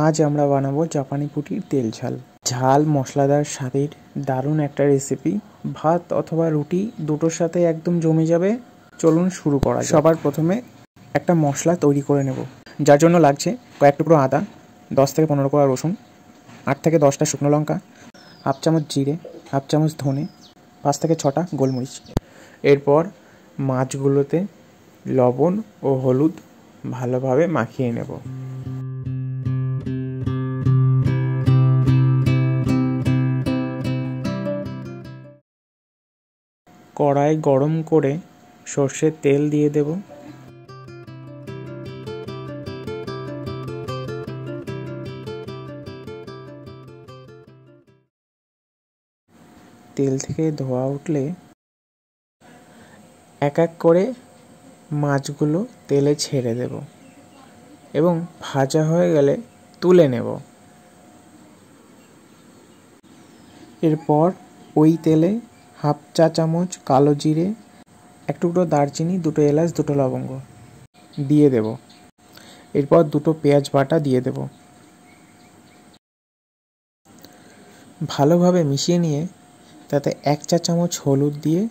আজ আমরা বানাবো জাপানি পুঁটির তেল ঝাল। ঝাল মশলাদার স্বাদের দারুণ একটা রেসিপি, ভাত অথবা রুটি দুটোর সাথে একদম জমে যাবে। চলুন শুরু করা যাক। সবার প্রথমে একটা মশলা তৈরি করে নেব, যার জন্য লাগছে কয়েক টুকরো আদা, 10 থেকে 15 কোয়া রসুন, 8 থেকে 10টা শুকনো লঙ্কা, হাফ চামচ জিরে, হাফ চামচ ধনে, 5 থেকে 6টা গোলমরিচ। এরপর মাছগুলোতে লবণ ও হলুদ ভালোভাবে মাখিয়ে নেব। কড়াই গরম করে সর্ষের তেল দিয়ে দেব। তেল থেকে ধোঁয়া উঠলে এক এক করে মাছগুলো তেলে ছেড়ে দেব এবং ভাজা হয়ে গেলে তুলে নেব। এরপর ওই তেলে হাফ চা চামচ কালো জিরে, এক টুকরো দারচিনি, 2টো এলাচ, 2টো লবঙ্গ দিয়ে দেব। এরপর 2টো পেঁয়াজ বাটা দিয়ে দেব। ভালোভাবে মিশিয়ে নিয়ে তাতে 1 চা চামচ হলুদ দিয়ে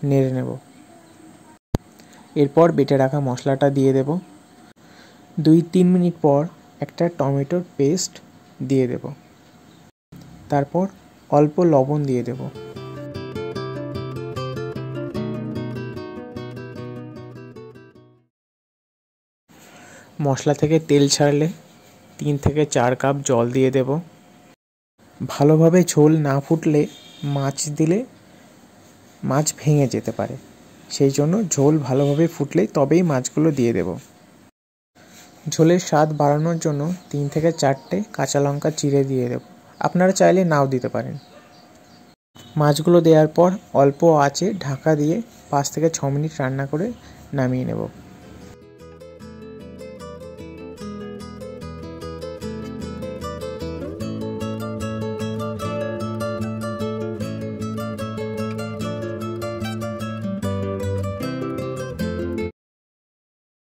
নেড়ে নেব। এরপর বেটে রাখা মশলাটা দিয়ে দেব। 2-3 মিনিট পর একটা টমেটোর পেস্ট দিয়ে দেব। তারপর অল্প লবণ দিয়ে দেব। মশলা থেকে তেল ছাড়লে 3 থেকে 4 কাপ জল দিয়ে দেব। ভালোভাবে ঝোল না ফুটলে মাছ দিলে মাছ ভেঙে যেতে পারে, সেই জন্য ঝোল ভালোভাবে ফুটলেই তবেই মাছগুলো দিয়ে দেব। ঝোলের স্বাদ বাড়ানোর জন্য 3 থেকে 4টে কাঁচা লঙ্কা চিড়ে দিয়ে দেব। আপনারা চাইলে নাও দিতে পারেন। মাছগুলো দেওয়ার পর অল্প আঁচে ঢাকা দিয়ে 5 থেকে 6 মিনিট রান্না করে নামিয়ে নেব।